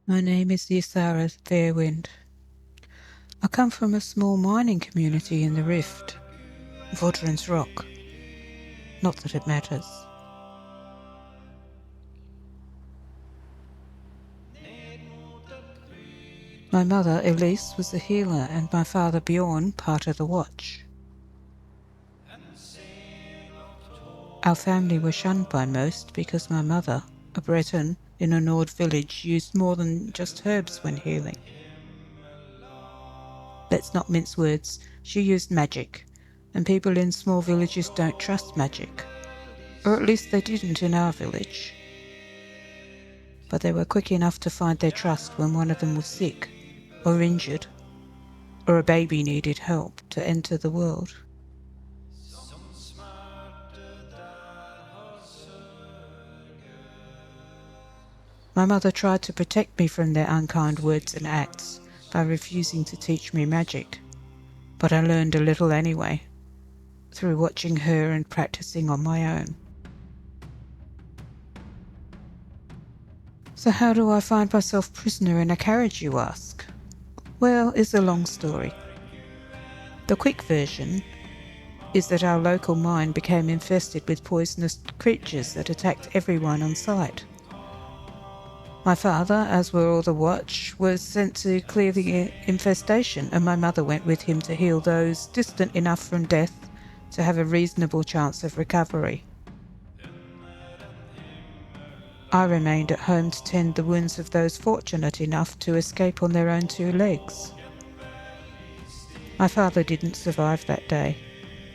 My name is Ysara Fairwind. I come from a small mining community in the Rift, Vodran's Rock. Not that it matters. My mother, Elise, was a healer, and my father, Bjorn, part of the Watch. Our family was shunned by most because my mother, a Breton in a Nord village, used more than just herbs when healing. Let's not mince words, she used magic, and people in small villages don't trust magic. Or at least they didn't in our village. But they were quick enough to find their trust when one of them was sick, or injured, or a baby needed help to enter the world. My mother tried to protect me from their unkind words and acts by refusing to teach me magic, but I learned a little anyway, through watching her and practicing on my own. So how do I find myself prisoner in a carriage, you ask? Well, it's a long story. The quick version is that our local mine became infested with poisonous creatures that attacked everyone on sight. My father, as were all the watch, was sent to clear the infestation, and my mother went with him to heal those distant enough from death to have a reasonable chance of recovery. I remained at home to tend the wounds of those fortunate enough to escape on their own two legs. My father didn't survive that day.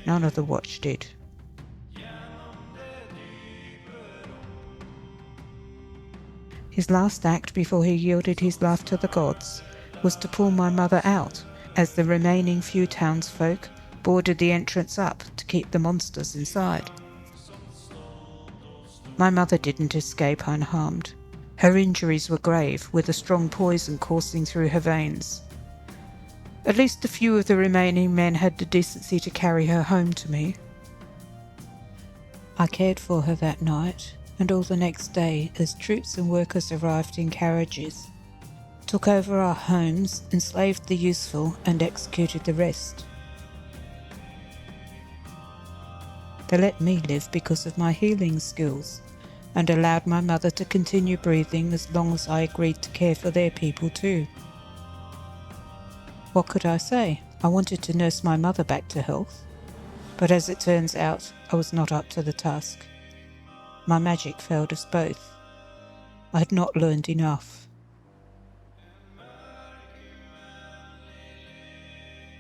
None of the watch did. His last act before he yielded his life to the gods was to pull my mother out, as the remaining few townsfolk boarded the entrance up to keep the monsters inside. My mother didn't escape unharmed. Her injuries were grave, with a strong poison coursing through her veins. At least a few of the remaining men had the decency to carry her home to me. I cared for her that night, and all the next day as troops and workers arrived in carriages, took over our homes, enslaved the useful, and executed the rest. They let me live because of my healing skills, and allowed my mother to continue breathing as long as I agreed to care for their people too. What could I say? I wanted to nurse my mother back to health, but as it turns out, I was not up to the task. My magic failed us both. I had not learned enough.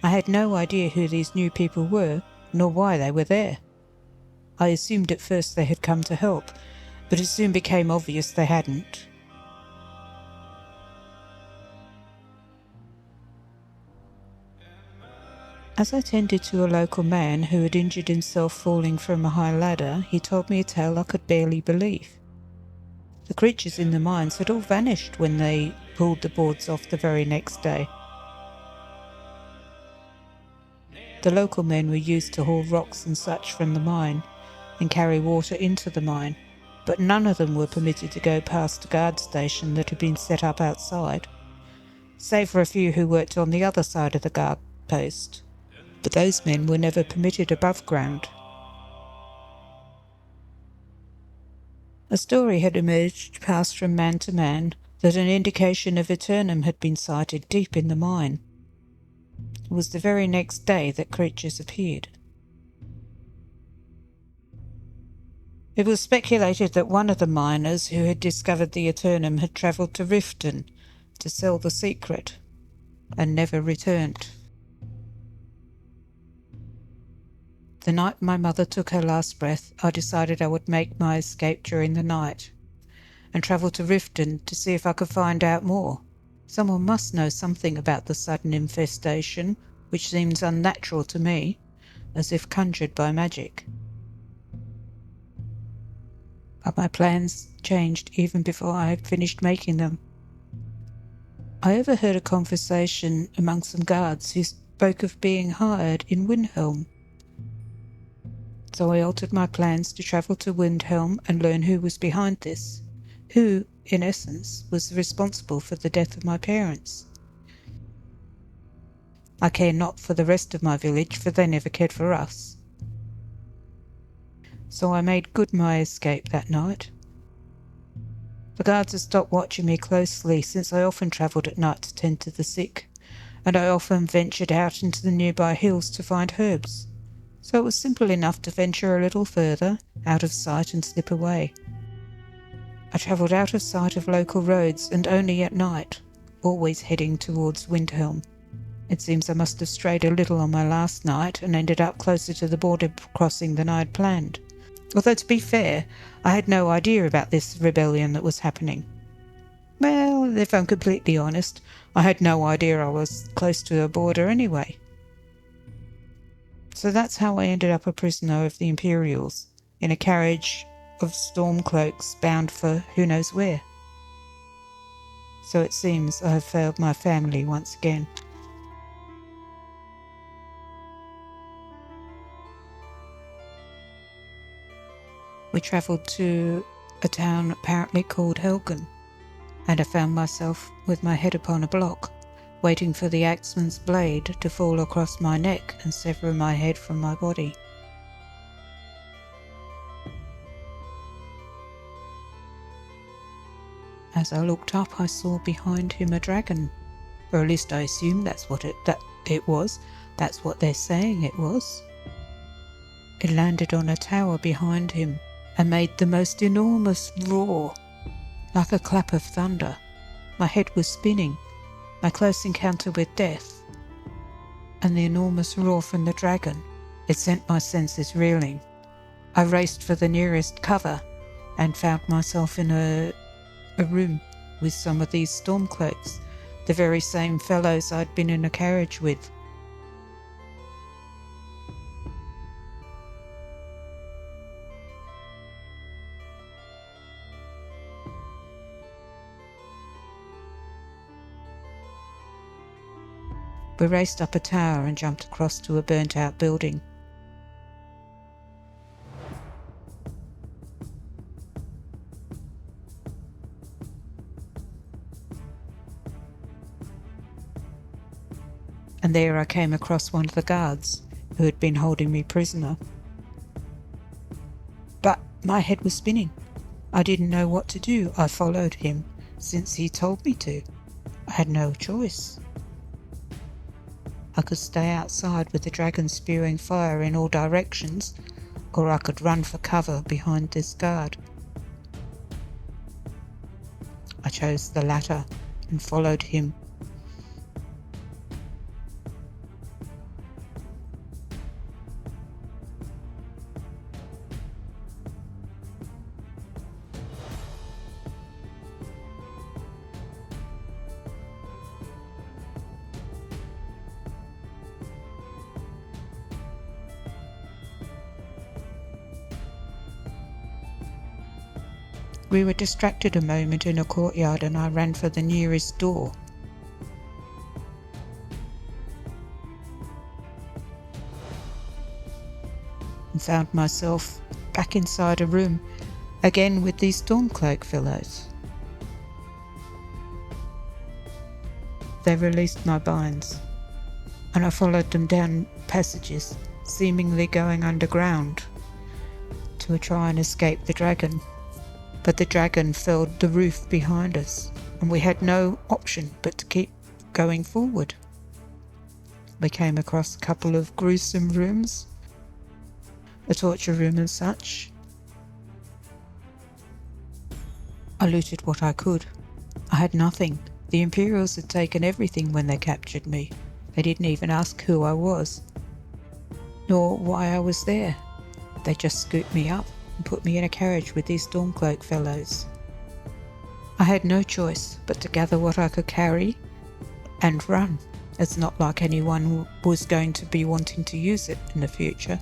I had no idea who these new people were, nor why they were there. I assumed at first they had come to help, but it soon became obvious they hadn't. As I tended to a local man who had injured himself falling from a high ladder, he told me a tale I could barely believe. The creatures in the mines had all vanished when they pulled the boards off the very next day. The local men were used to haul rocks and such from the mine and carry water into the mine, but none of them were permitted to go past a guard station that had been set up outside, save for a few who worked on the other side of the guard post. But those men were never permitted above ground. A story had emerged, passed from man to man, that an indication of Eternum had been sighted deep in the mine. It was the very next day that creatures appeared. It was speculated that one of the miners who had discovered the Eternum had travelled to Riften to sell the secret, and never returned. The night my mother took her last breath, I decided I would make my escape during the night, and travel to Riften to see if I could find out more. Someone must know something about the sudden infestation, which seems unnatural to me, as if conjured by magic. But my plans changed even before I had finished making them. I overheard a conversation among some guards who spoke of being hired in Windhelm. So I altered my plans to travel to Windhelm and learn who was behind this, who, in essence, was responsible for the death of my parents. I care not for the rest of my village, for they never cared for us. So I made good my escape that night. The guards had stopped watching me closely, since I often travelled at night to tend to the sick, and I often ventured out into the nearby hills to find herbs. So it was simple enough to venture a little further, out of sight, and slip away. I travelled out of sight of local roads, and only at night, always heading towards Windhelm. It seems I must have strayed a little on my last night, and ended up closer to the border crossing than I had planned. Although, to be fair, I had no idea about this rebellion that was happening. Well, if I'm completely honest, I had no idea I was close to a border anyway. So that's how I ended up a prisoner of the Imperials, in a carriage of stormcloaks bound for who knows where. So it seems I have failed my family once again. We travelled to a town apparently called Helgen, and I found myself with my head upon a block, waiting for the axeman's blade to fall across my neck and sever my head from my body. As I looked up, I saw behind him a dragon, or at least I assumed that's what it was. That's what they're saying it was. It landed on a tower behind him and made the most enormous roar, like a clap of thunder. My head was spinning, my close encounter with death, and the enormous roar from the dragon. It sent my senses reeling. I raced for the nearest cover and found myself in a room with some of these stormcloaks, the very same fellows I'd been in a carriage with. We raced up a tower and jumped across to a burnt-out building. And there I came across one of the guards who had been holding me prisoner. But my head was spinning. I didn't know what to do. I followed him, since he told me to. I had no choice. I could stay outside with the dragon spewing fire in all directions, or I could run for cover behind this guard. I chose the latter and followed him. We were distracted a moment in a courtyard, and I ran for the nearest door. And found myself back inside a room, again with these stormcloak fellows. They released my binds, and I followed them down passages, seemingly going underground, to try and escape the dragon. But the dragon filled the roof behind us, and we had no option but to keep going forward. We came across a couple of gruesome rooms, a torture room and such. I looted what I could. I had nothing. The Imperials had taken everything when they captured me. They didn't even ask who I was, nor why I was there. They just scooped me up and put me in a carriage with these stormcloak fellows. I had no choice but to gather what I could carry and run. It's not like anyone was going to be wanting to use it in the future.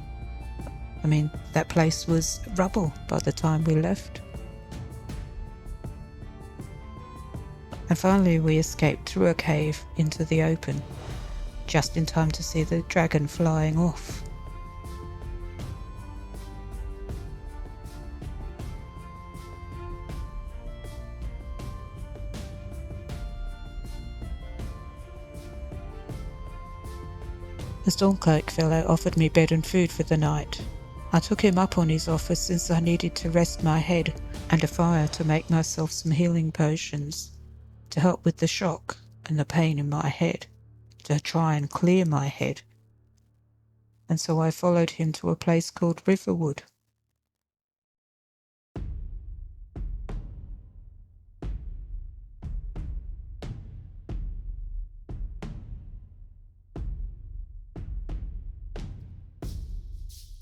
I mean, that place was rubble by the time we left. And finally we escaped through a cave into the open, just in time to see the dragon flying off. The Stormcloak fellow offered me bed and food for the night. I took him up on his offer since I needed to rest my head and a fire to make myself some healing potions to help with the shock and the pain in my head, to try and clear my head. And so I followed him to a place called Riverwood.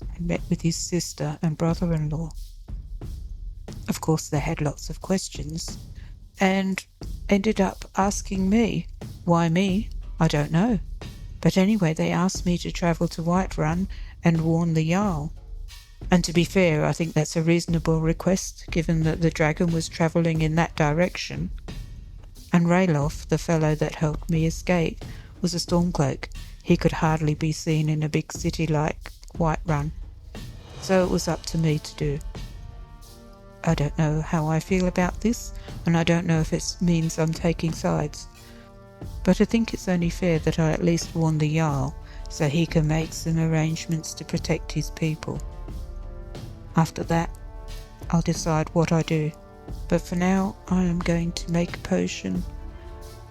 I met with his sister and brother-in-law. Of course, they had lots of questions and ended up asking me. Why me? I don't know. But anyway, they asked me to travel to Whiterun and warn the Jarl. And to be fair, I think that's a reasonable request, given that the dragon was travelling in that direction. And Ralof, the fellow that helped me escape, was a Stormcloak. He could hardly be seen in a big city like Whiterun. So it was up to me to do. I don't know how I feel about this, and I don't know if it means I'm taking sides. But I think it's only fair that I at least warn the Jarl, so he can make some arrangements to protect his people. After that, I'll decide what I do. But for now, I am going to make a potion,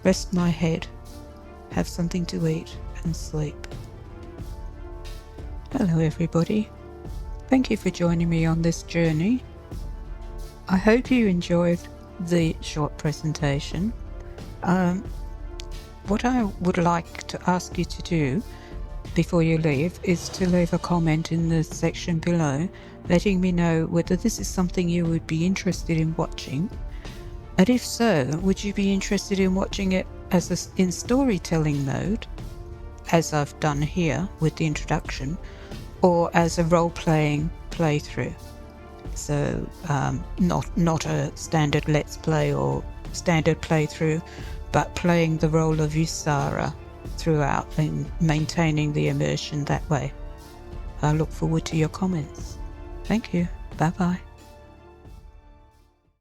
rest my head, have something to eat, and sleep. Hello everybody. Thank you for joining me on this journey. I hope you enjoyed the short presentation. What I would like to ask you to do before you leave is to leave a comment in the section below, letting me know whether this is something you would be interested in watching, and if so, would you be interested in watching it in storytelling mode, as I've done here with the introduction, or as a role-playing playthrough. So not a standard let's play or standard playthrough, but playing the role of Ysara throughout and maintaining the immersion that way. I look forward to your comments. Thank you. Bye bye.